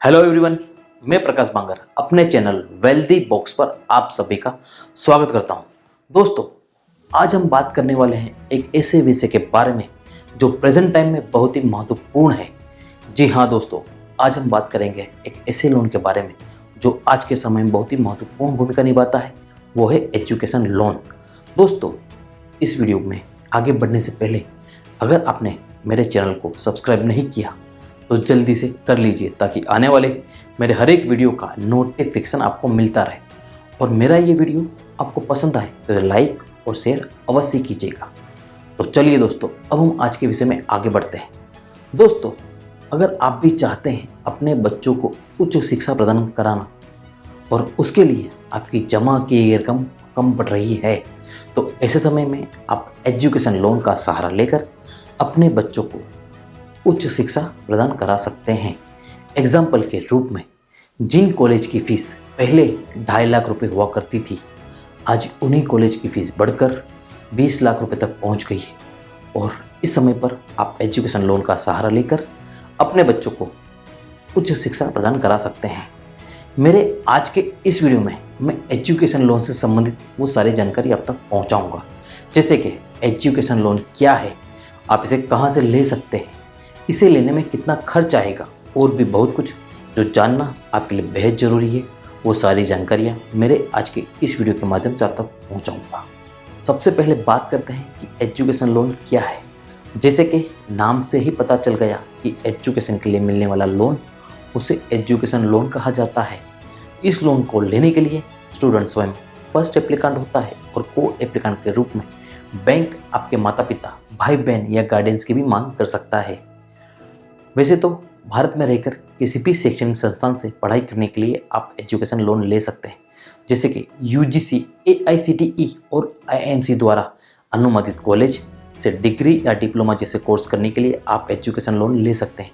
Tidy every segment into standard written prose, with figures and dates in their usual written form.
Hello everyone, मैं प्रकाश बांगर अपने channel wealthy box पर आप सभी का स्वागत करता हूं। दोस्तों, आज हम बात करने वाले हैं एक ऐसे विषय के बारे में जो प्रेजेंट टाइम में बहुत ही महत्वपूर्ण है। जी हाँ दोस्तों, आज हम बात करेंगे एक ऐसे लोन के बारे में जो आज के समय में बहुत ही महत्वपूर्ण भूमिका निभाता है, वो है एजुकेशन लोन। दोस्तों, इस वीडियो में आगे बढ़ने से पहले अगर आपने मेरे चैनल को सब्सक्राइब नहीं किया तो जल्दी से कर लीजिए, ताकि आने वाले मेरे हर एक वीडियो का नोटिफिकेशन आपको मिलता रहे। और मेरा ये वीडियो आपको पसंद आए तो लाइक और शेयर अवश्य कीजिएगा। तो चलिए दोस्तों, अब हम आज के विषय में आगे बढ़ते हैं। दोस्तों, अगर आप भी चाहते हैं अपने बच्चों को उच्च शिक्षा प्रदान कराना और उसके लिए आपकी जमा की गई रकम कम पड़ रही है, तो ऐसे समय में आप एजुकेशन लोन का सहारा लेकर अपने बच्चों को उच्च शिक्षा प्रदान करा सकते हैं। एग्जाम्पल के रूप में, जिन कॉलेज की फीस पहले 2.5 लाख रुपए हुआ करती थी, आज उन्हीं कॉलेज की फीस बढ़कर 20 लाख रुपए तक पहुंच गई है। और इस समय पर आप एजुकेशन लोन का सहारा लेकर अपने बच्चों को उच्च शिक्षा प्रदान करा सकते हैं। मेरे आज के इस वीडियो में मैं एजुकेशन लोन से संबंधित वो सारी जानकारी आप तक पहुंचाऊंगा, जैसे कि एजुकेशन लोन क्या है, आप इसे कहां से ले सकते हैं, इसे लेने में कितना खर्च आएगा, और भी बहुत कुछ जो जानना आपके लिए बेहद ज़रूरी है। वो सारी जानकारियाँ मेरे आज के इस वीडियो के माध्यम से आप तक पहुँचाऊँगा। सबसे पहले बात करते हैं कि एजुकेशन लोन क्या है। जैसे कि नाम से ही पता चल गया कि एजुकेशन के लिए मिलने वाला लोन, उसे एजुकेशन लोन कहा जाता है। इस लोन को लेने के लिए स्टूडेंट स्वयं फर्स्ट एप्लीकेंट होता है, और को एप्लीकेंट के रूप में बैंक आपके माता पिता, भाई बहन या गार्डियंस की भी मांग कर सकता है। वैसे तो भारत में रहकर किसी भी शैक्षणिक संस्थान से पढ़ाई करने के लिए आप एजुकेशन लोन ले सकते हैं, जैसे कि यूजीसी, एआईसीटीई और आईएमसी द्वारा अनुमोदित कॉलेज से डिग्री या डिप्लोमा जैसे कोर्स करने के लिए आप एजुकेशन लोन ले सकते हैं।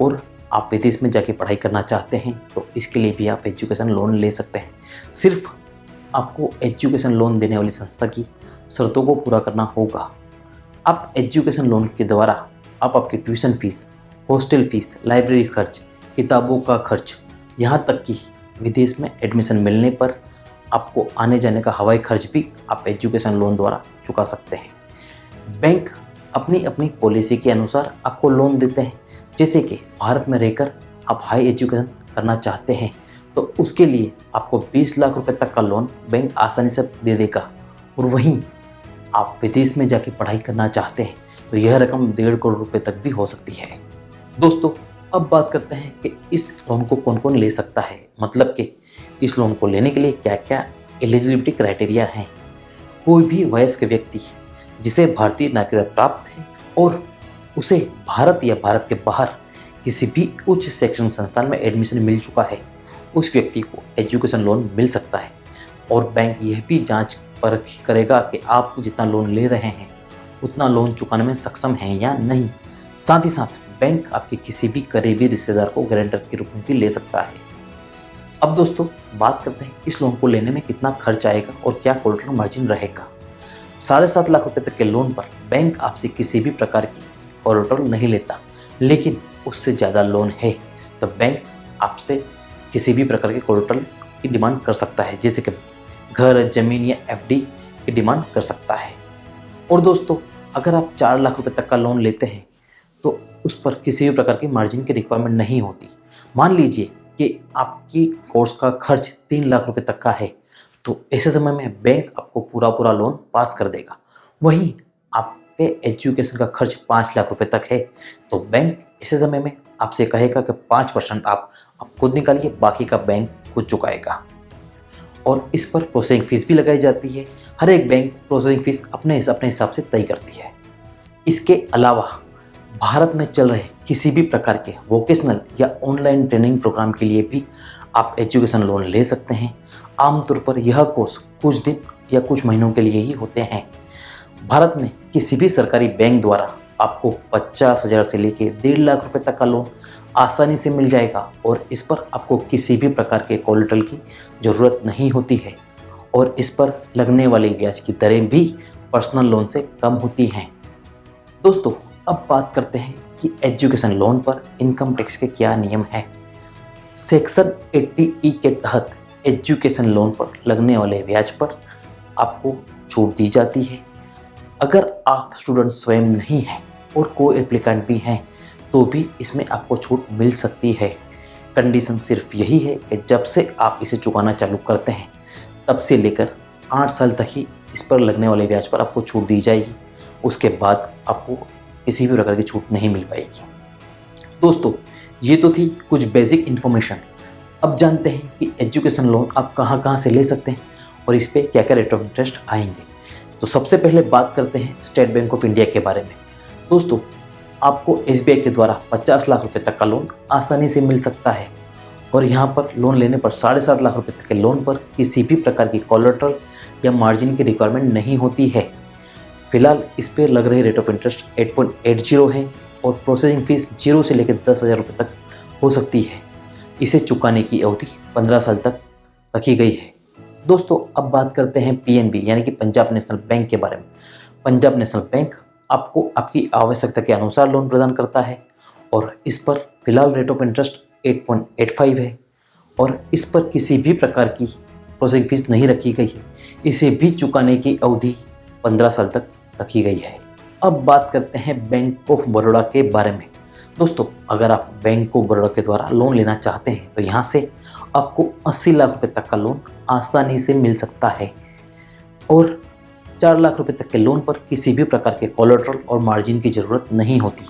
और आप विदेश में जाके पढ़ाई करना चाहते हैं तो इसके लिए भी आप एजुकेशन लोन ले सकते हैं। सिर्फ आपको एजुकेशन लोन देने वाली संस्था की शर्तों को पूरा करना होगा। आप एजुकेशन लोन के द्वारा आप आपकी tuition fees, hostel fees, library खर्च, किताबों का खर्च, यहाँ तक कि विदेश में एडमिशन मिलने पर आपको आने जाने का हवाई खर्च भी आप एजुकेशन लोन द्वारा चुका सकते हैं। बैंक अपनी अपनी पॉलिसी के अनुसार आपको लोन देते हैं। जैसे कि भारत में रहकर आप हाई एजुकेशन करना चाहते हैं तो उसके लिए आपको 20 लाख रुपए तक का लोन बैंक आसानी से दे देगा। और वहीं आप विदेश में जाके पढ़ाई करना चाहते हैं तो यह रकम 1.5 करोड़ रुपए तक भी हो सकती है। दोस्तों, अब बात करते हैं कि इस लोन को कौन कौन ले सकता है, मतलब कि इस लोन को लेने के लिए क्या क्या एलिजिबिलिटी क्राइटेरिया हैं। कोई भी वयस्क व्यक्ति जिसे भारतीय नागरिकता प्राप्त है और उसे भारत या भारत के बाहर किसी भी उच्च शैक्षणिक संस्थान में एडमिशन मिल चुका है, उस व्यक्ति को एजुकेशन लोन मिल सकता है। और बैंक यह भी जांच परख करेगा कि आप जितना लोन ले रहे हैं उतना लोन चुकाने में सक्षम हैं या नहीं। साथ ही साथ बैंक आपके किसी भी करीबी रिश्तेदार को गारंटर के रूप में भी ले सकता है। अब दोस्तों, बात करते हैं इस लोन को लेने में कितना खर्च आएगा और क्या कोलेटरल मार्जिन रहेगा। 7.5 लाख रुपए तक के लोन पर बैंक आपसे किसी भी प्रकार की कोलेटरल नहीं लेता, लेकिन उससे ज़्यादा लोन है तो बैंक आपसे किसी भी प्रकार के कोलेटरल की डिमांड कर सकता है, जैसे कि घर, जमीन या एफडी की डिमांड कर सकता है। और दोस्तों, अगर आप 4 लाख रुपए तक का लोन लेते हैं तो उस पर किसी भी प्रकार की मार्जिन की रिक्वायरमेंट नहीं होती। मान लीजिए कि आपकी कोर्स का खर्च 3 लाख रुपए तक का है, तो ऐसे समय में बैंक आपको पूरा लोन पास कर देगा। वहीं आपके एजुकेशन का खर्च 5 लाख रुपए तक है तो बैंक ऐसे समय में आपसे कहेगा कि 5% आप खुद निकालिए, बाकी का बैंक खुद चुकाएगा। और इस पर प्रोसेसिंग फीस भी लगाई जाती है। हर एक बैंक प्रोसेसिंग फीस अपने हिसाब से तय करती है। इसके अलावा भारत में चल रहे किसी भी प्रकार के वोकेशनल या ऑनलाइन ट्रेनिंग प्रोग्राम के लिए भी आप एजुकेशन लोन ले सकते हैं। आमतौर पर यह कोर्स कुछ दिन या कुछ महीनों के लिए ही होते हैं। भारत में किसी भी सरकारी बैंक द्वारा आपको 50,000 से लेकर 1.5 लाख रुपए तक का लोन आसानी से मिल जाएगा, और इस पर आपको किसी भी प्रकार के कोलेटरल की ज़रूरत नहीं होती है। और इस पर लगने वाली ब्याज की दरें भी पर्सनल लोन से कम होती हैं। दोस्तों, अब बात करते हैं कि एजुकेशन लोन पर इनकम टैक्स के क्या नियम हैं। सेक्शन 80E के तहत एजुकेशन लोन पर लगने वाले ब्याज पर आपको छूट दी जाती है। अगर आप स्टूडेंट स्वयं नहीं हैं और कोई एप्लीकेंट भी हैं तो भी इसमें आपको छूट मिल सकती है। कंडीशन सिर्फ यही है कि जब से आप इसे चुकाना चालू करते हैं तब से लेकर 8 साल तक ही इस पर लगने वाले ब्याज पर आपको छूट दी जाएगी। उसके बाद आपको किसी भी प्रकार की छूट नहीं मिल पाएगी। दोस्तों, ये तो थी कुछ बेसिक इन्फॉर्मेशन। अब जानते हैं कि एजुकेशन लोन आप कहाँ कहाँ से ले सकते हैं और इस पर क्या क्या रेट ऑफ इंटरेस्ट आएंगे। तो सबसे पहले बात करते हैं स्टेट बैंक ऑफ इंडिया के बारे में। दोस्तों, आपको SBI के द्वारा 50 लाख रुपए तक का लोन आसानी से मिल सकता है और यहाँ पर लोन लेने पर 7.5 लाख रुपए तक के लोन पर किसी भी प्रकार की कोलेटरल या मार्जिन की रिक्वायरमेंट नहीं होती है। फिलहाल इस पर लग रही रेट ऑफ इंटरेस्ट 8.80 है और प्रोसेसिंग फीस 0 से लेकर 10,000 रुपये तक हो सकती है। इसे चुकाने की अवधि 15 साल तक रखी गई है। दोस्तों, अब बात करते हैं PNB यानी कि पंजाब नेशनल बैंक के बारे में। पंजाब नेशनल बैंक आपको आपकी आवश्यकता के अनुसार लोन प्रदान करता है और इस पर फिलहाल रेट ऑफ इंटरेस्ट 8.85 है और इस पर किसी भी प्रकार की प्रोसेसिंग फीस नहीं रखी गई है। इसे भी चुकाने की अवधि 15 साल तक रखी गई है। अब बात करते हैं बैंक ऑफ बड़ौदा के बारे में। दोस्तों, अगर आप बैंक ऑफ बड़ौदा के द्वारा लोन लेना चाहते हैं तो यहाँ से आपको 80 लाख रुपए तक का लोन आसानी से मिल सकता है और 4 लाख रुपए तक के लोन पर किसी भी प्रकार के कोलेटरल और मार्जिन की ज़रूरत नहीं होती।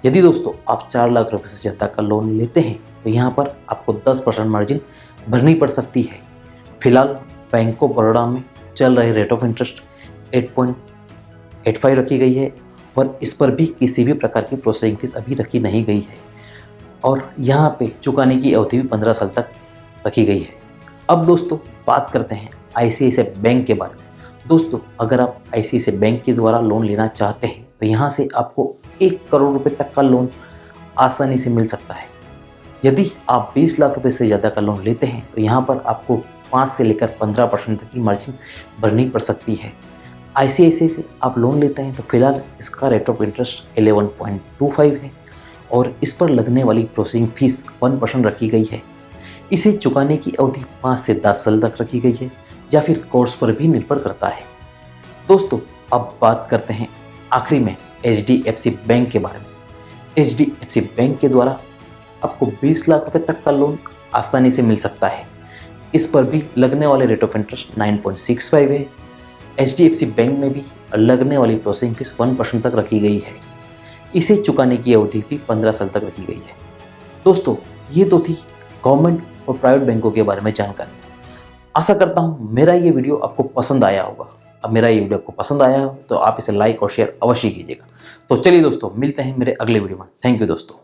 यदि दोस्तों आप 4 लाख रुपए से ज़्यादा का लोन लेते हैं तो यहाँ पर आपको 10% मार्जिन भरनी पड़ सकती है। फिलहाल बैंक ऑफ बड़ौदा में चल रहे रेट ऑफ इंटरेस्ट 8.85 रखी गई है और इस पर भी किसी भी प्रकार की प्रोसेसिंग फीस अभी रखी नहीं गई है और यहाँ पे चुकाने की अवधि भी 15 साल तक रखी गई है। अब दोस्तों बात करते हैं ICICI बैंक के बारे में। दोस्तों, अगर आप ICICI बैंक के द्वारा लोन लेना चाहते हैं तो यहाँ से आपको 1 करोड़ रुपए तक का लोन आसानी से मिल सकता है। यदि आप 20 लाख रुपए से ज़्यादा का लोन लेते हैं तो यहाँ पर आपको 5 से लेकर 15% तक की मार्जिन भरनी पड़ सकती है। ICICI से आप लोन लेते हैं तो फिलहाल इसका रेट ऑफ इंटरेस्ट 11.25 है और इस पर लगने वाली प्रोसेसिंग फीस 1% रखी गई है। इसे चुकाने की अवधि 5 से 10 साल तक रखी गई है या फिर कोर्स पर भी निर्भर करता है। दोस्तों, अब बात करते हैं आखिरी में HDFC बैंक के बारे में। HDFC बैंक के द्वारा आपको 20 लाख रुपए तक का लोन आसानी से मिल सकता है। इस पर भी लगने वाले रेट ऑफ इंटरेस्ट 9.65 है। HDFC बैंक में भी लगने वाली प्रोसेसिंग फीस 1% तक रखी गई है। इसे चुकाने की अवधि भी 15 साल तक रखी गई है। दोस्तों, ये तो थी गवर्नमेंट और प्राइवेट बैंकों के बारे में जानकारी। आशा करता हूँ मेरा ये वीडियो आपको पसंद आया होगा। अब मेरा ये वीडियो आपको पसंद आया हो तो आप इसे लाइक और शेयर अवश्य कीजिएगा। तो चलिए दोस्तों, मिलते हैं मेरे अगले वीडियो में। थैंक यू दोस्तों।